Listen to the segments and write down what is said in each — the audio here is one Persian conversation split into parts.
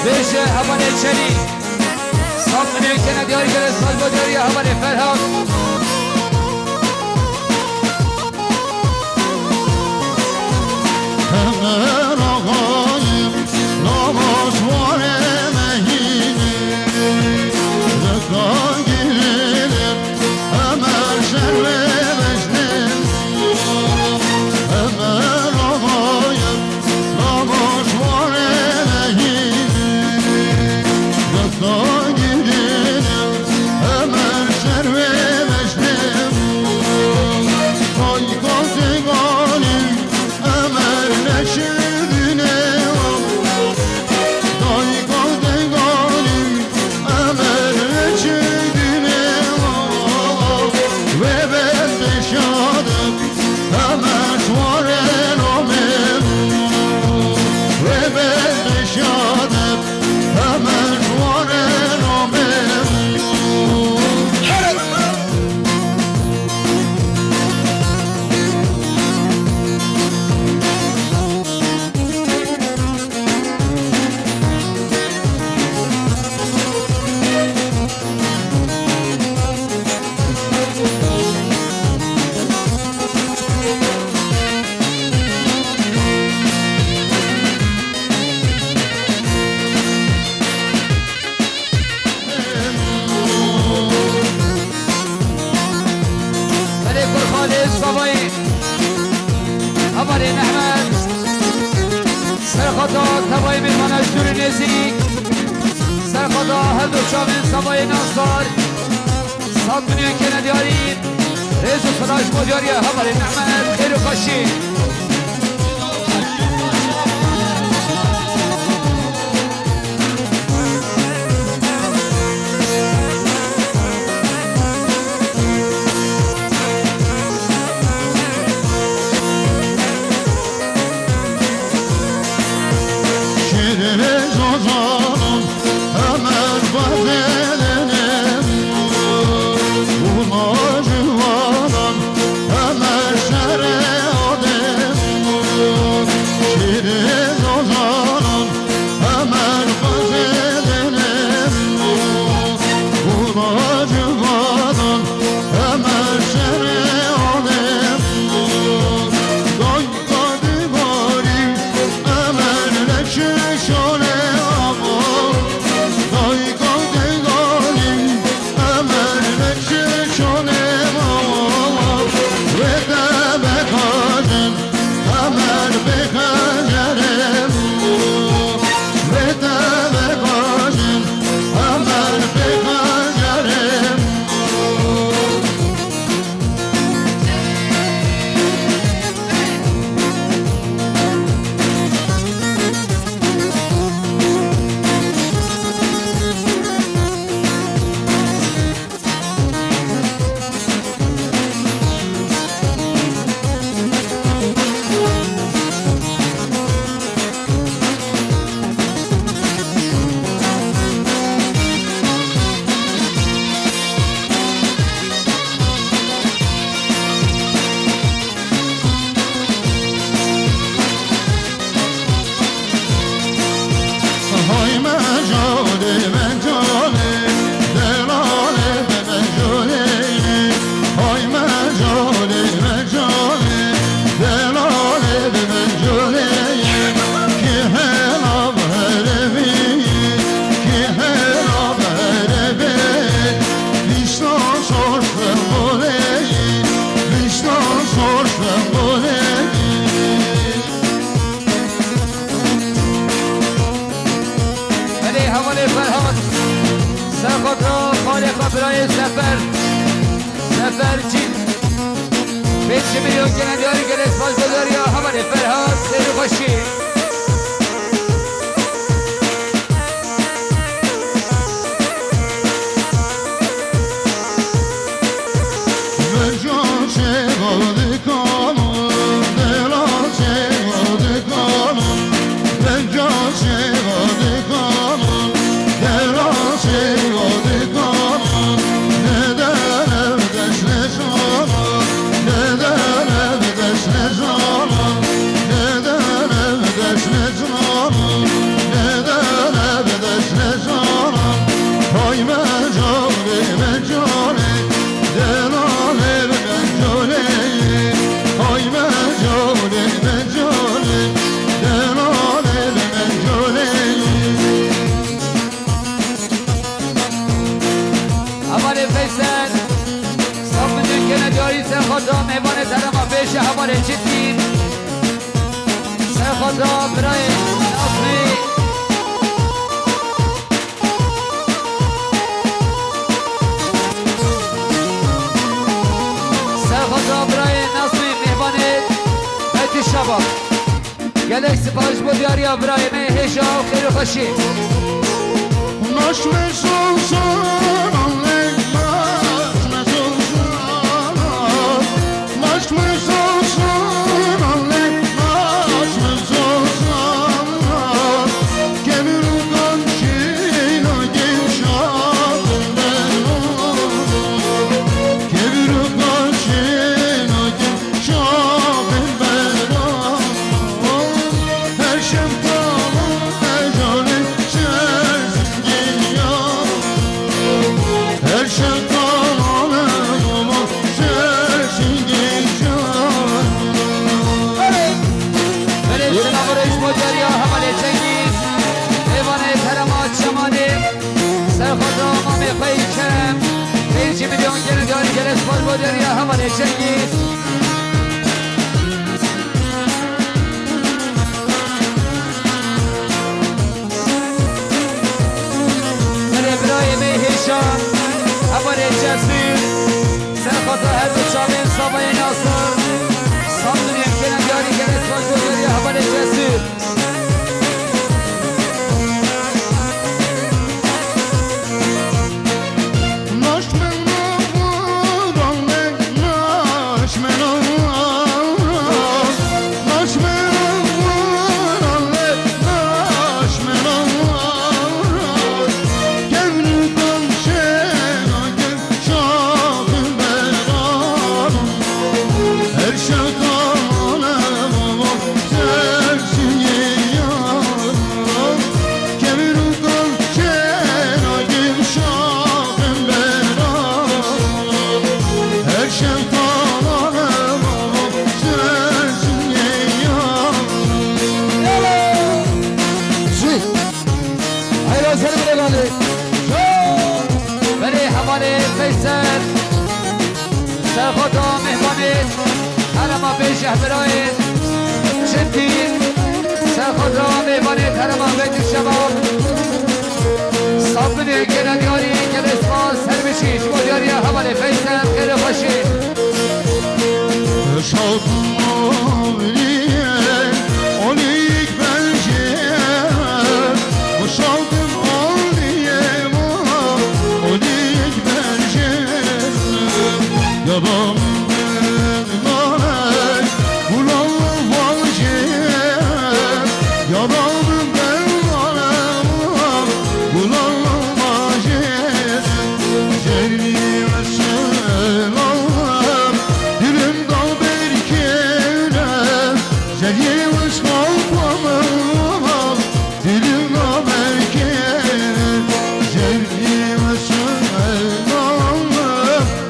بشه همان چلی صاف کنیم که ندیاری که رسال بوداری همان فرهاد همه آقایم نامشوار مهینی زکان گیریم همه شر بشنیم همه آقایم نامشوار مهینی زکان گیریم همه شر بشنیم پای گفتگانی امر نشدینه دای گفتگانی امر نشدینه و بند شادم همه شوار نامم و بند شادم همه شوار نامم صباحی همان نحمد سرخطا تبای میمانش دور نزدیک سرخطا هر دو شامل صباحی ناصار سات دنیا که ندیارید رئیس و صداش مدیاری همان نحمد خیر و خوشی Zozanım hemen vazedenim Bulmacı varan hemen şereadım Şirin zozanım hemen vazedenim Bulmacı varan hemen şereadım Doy kadı bari hemen leşişone برای سفر چین پیچ میلیون که ندیاری که رسال بداری همان فرهاد سیر خوشی Neden evdeş ne zaman همه جدید سرخدا برای نصری سرخدا برای نصری مهمانه بیت شباب گلک سپارش بود یاریا برای مهشا و خیر و خوشی نشمه سوزان نشمه سوزان نشمه سوزان نشمه سوزان گمرو گمشین و گمشان گمرو گمشین و گمشان her şem tamam ecalim her şem tamam ecalim sensin geliyor Böyle sınavı reis model ya havale çekiz Eyvanı karamat şamani Serfadra mami feykem 1 milyon geri dön geri spor model ya havale çekiz هشام أول الجسير سنخطى هذا الشامين صبي ناصر صمد يمكن أن ياري كانت فالجودر يا أول الجسير سرخدا مهمانید حرما پیشه براید شدید سرخدا مهمانید حرما بیت شباب صابنه گردیاری کلسما سر بشیش مدیاری حواله فیصل خیر خوشی شاد مالیه اولیک بلجه شاد مالیه ما اولیک بلجه یادم بماند بلان واجه یادم بماند بلان واجه جری و سلام dilim dal berkenem Zerye ve skalpamam dilim dal berkenem Zerye ve skalpamam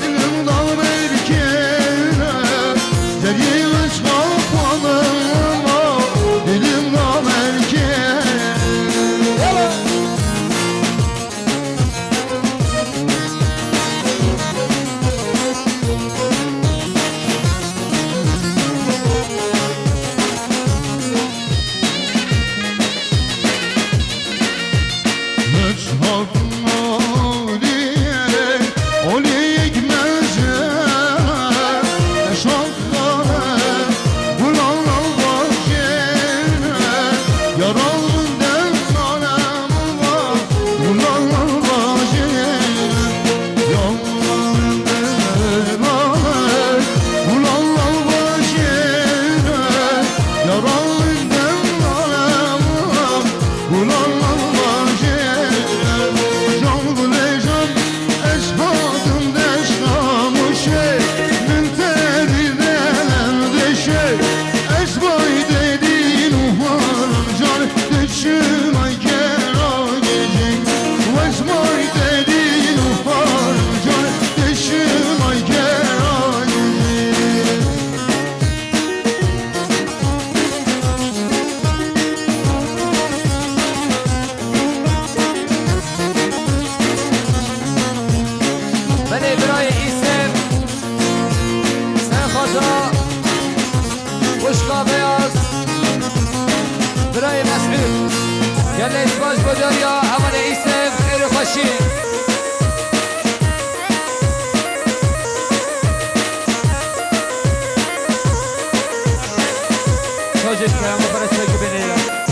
dilim dal berkenem Zerye ve skalpamam dilim dal berkenem يلا اسماش بداريا همه رئیسم خیر خوشی شاجد کرم و برسه که بینیرم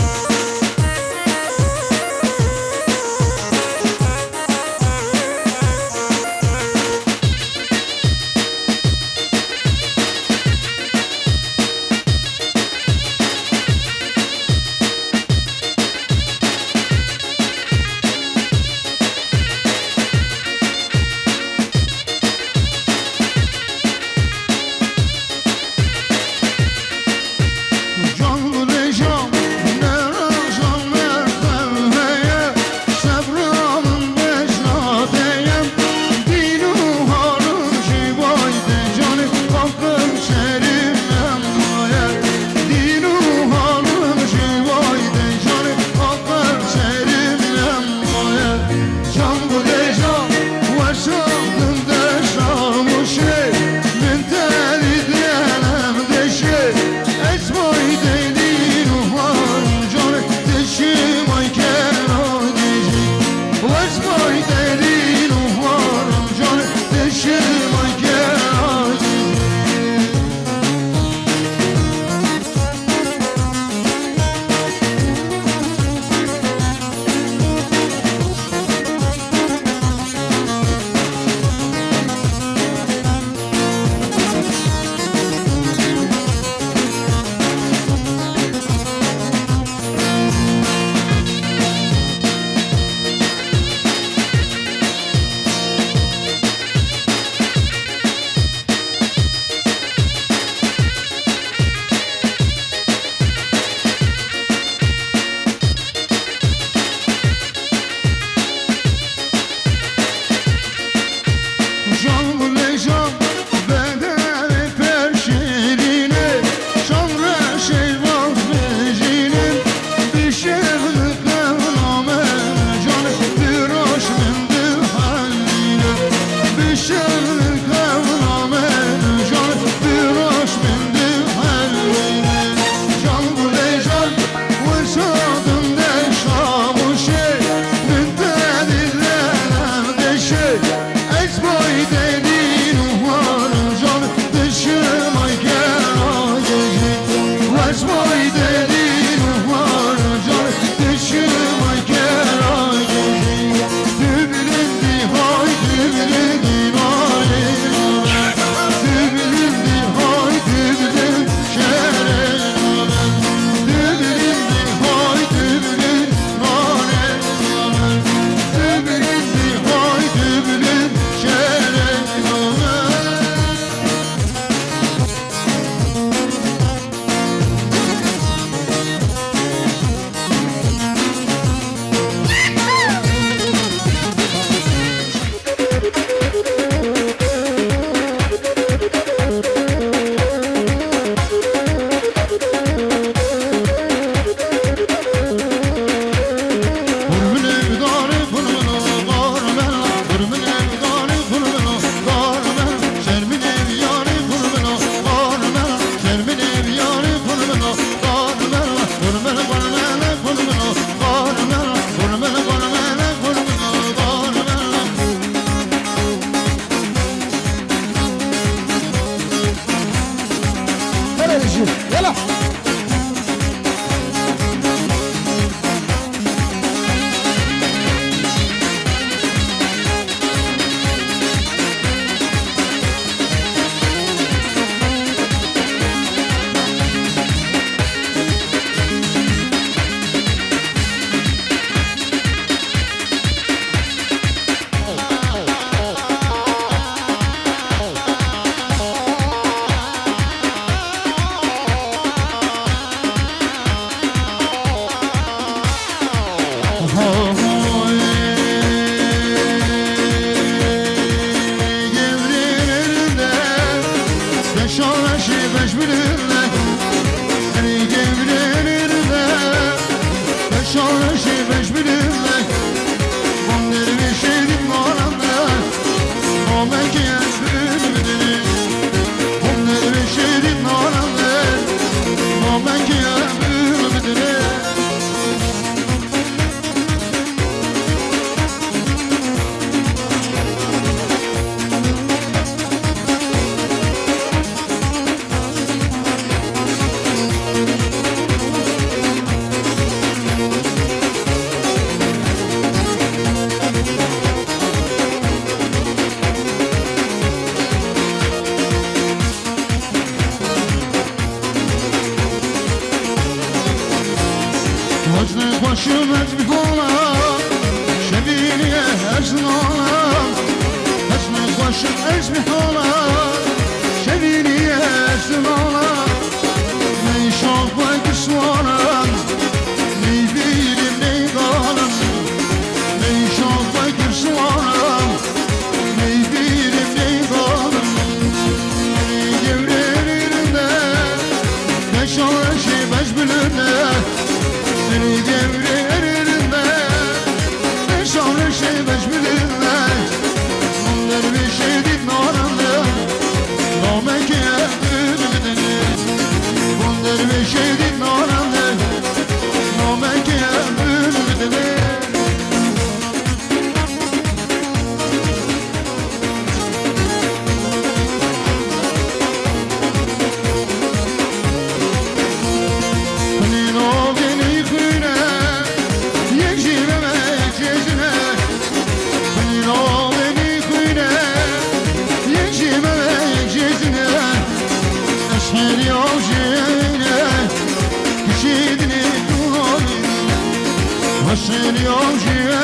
Başın yolcuya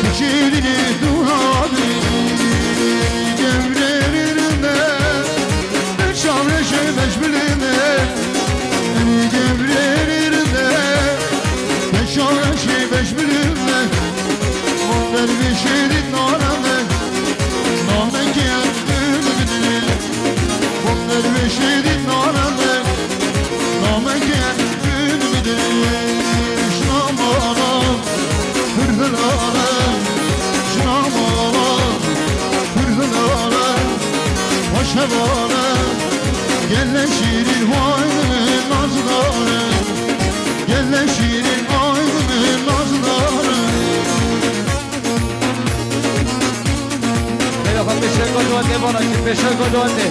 Fikrini duhabi Gevreririne Çavreşe meşbiline Gevreririne Çavreşe meşbiline Onlar bir şeydik narame Namen kendini bilir Onlar bir şeydik narame Namen kendini bilir Şnamalam Hırdılalım Şnamalam Hırdılalım Hoşevalım Gelle şirin haynımın nazlarım Gelle şirin haynımın nazlarım خب بشه گلوانده بالا که بشه گلوانده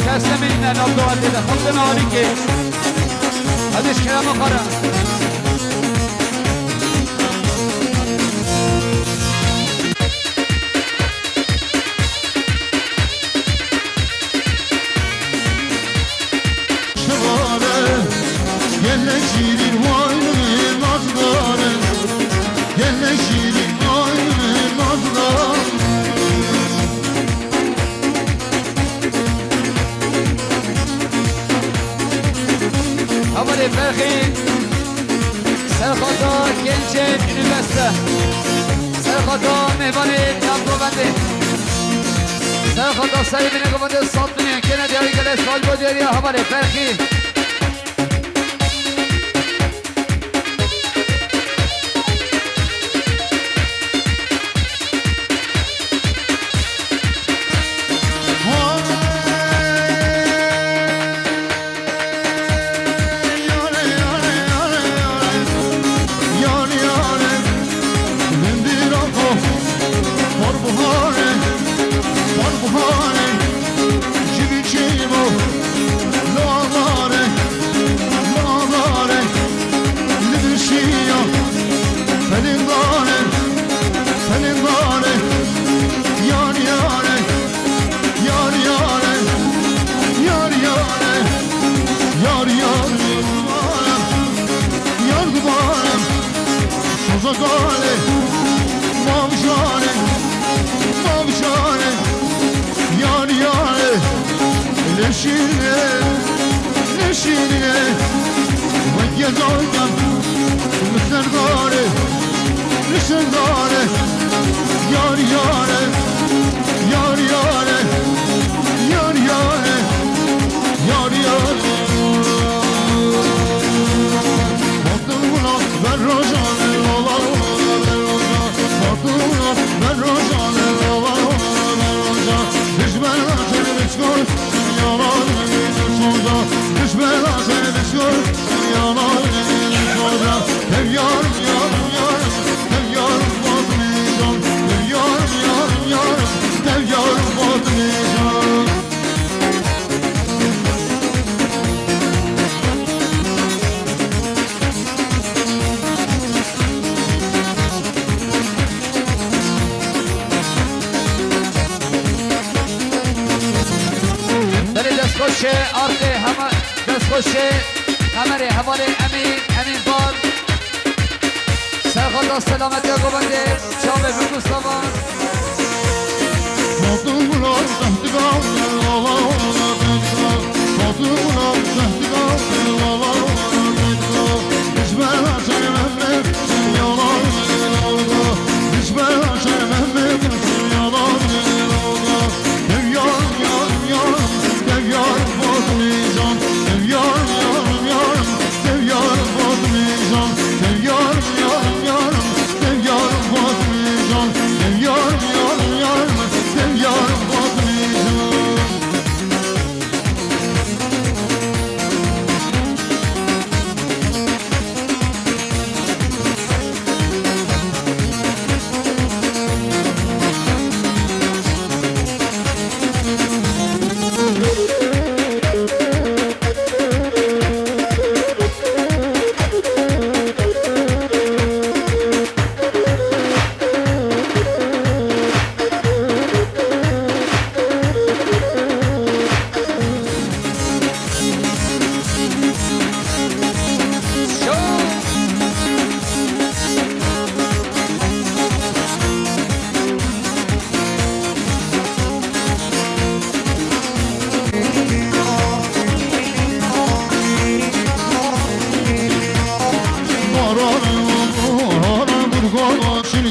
کسیم این نام دوانده ده خب نهاری که ازش کرم خورم Şevare Gelle şirin haynımın nazlarım Gelle şirin haynımın nazlarım همون فرخی سرخاتا گنجن اینوسته سرخاتا مهمان نامدو بنده سرخاتا سری بینه گمانده سات بینه کنه دیاری گله سال با دیاری همون فرخی Zagale, mavşane, mavşane, yar yare, leşine, leşine, ve gezarken, müserdare, müserdare, yar yare, yar yare, yar yare, yar yare. Fatımla ben rojane, ben rojane, düşmana seni biçkol, yalan sonda, düşmana seni biçkol, yalan sonda. Ev yarım, yarım, yarım, ev yarım batmayacağım, ev yarım, yarım, yarım, ev yarım batmayacağım. دستخوش آرد همه دستخوش همه حواله امین بار سرخاتا سلامتی ها گوبنده شام بگوستاوان Fatımla zehtigal, lala ona bedgal, Fatımla zehtigal, lala ona bedgal, düşmana seni memlek, yalan yolda, düşmana seni memlek, yalan yolda. Ev yarım, yarım, yarım, ev yarım batmayacağım, ev yarım, yarım, yarım, ev yarım batmayacağım, ev yarım, yarım, yarım, ev yarım batmayacağım, ev yarım, yarım, yarım, ev yarım batmayacağım.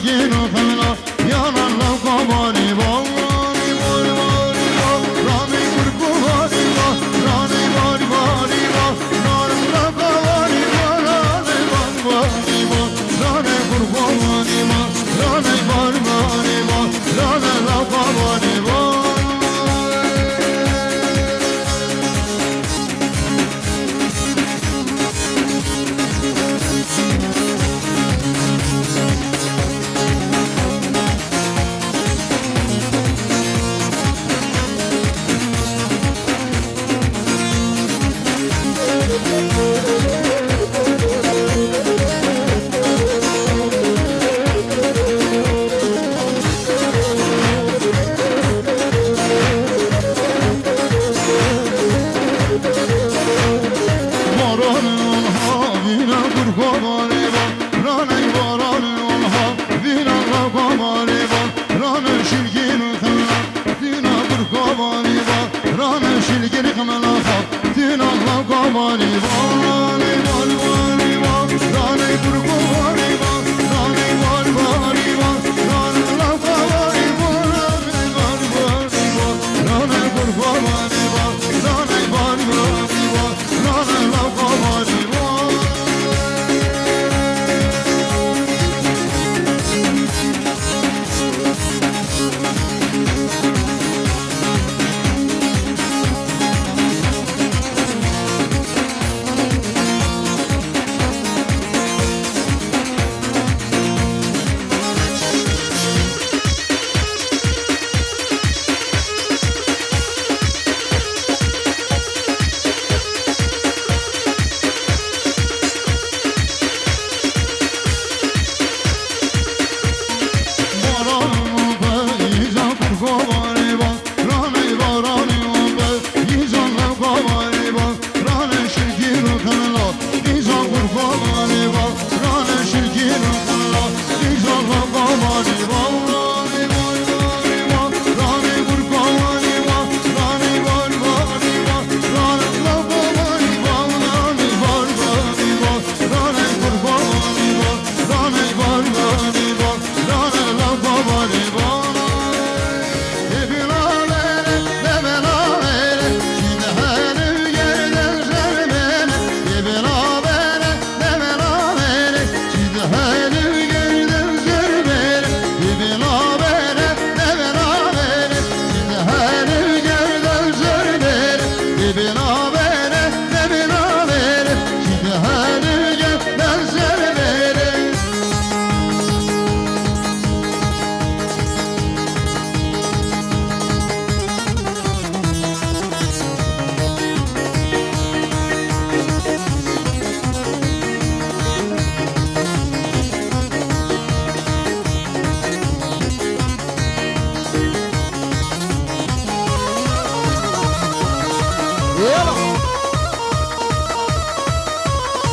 شلگین و خملا یانا لو قبانی بانی باری باری با رانی گرگو باری با رانی باری باری با رانی لو قبانی با رانی باری باری با رانی گرگو باری با رانی باری باری با رانی لو قبانی با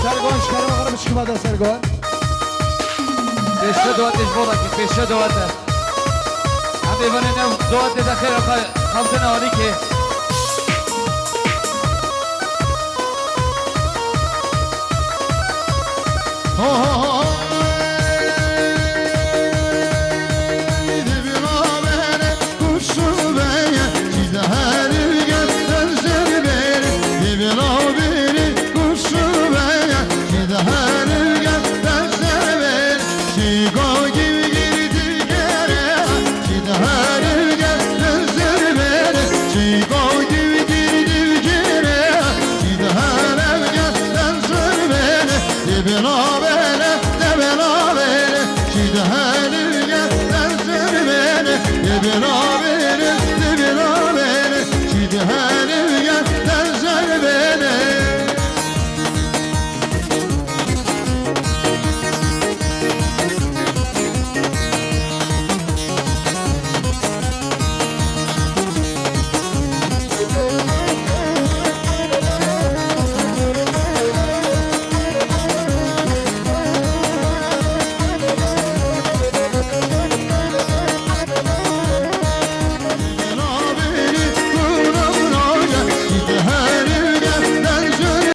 سرگان شکرم آقا رو بچه که سرگان پیشه دوات اجبالا که پیشه دوات هم بیوانه نو دوات ده خیر خمتن آنی که ها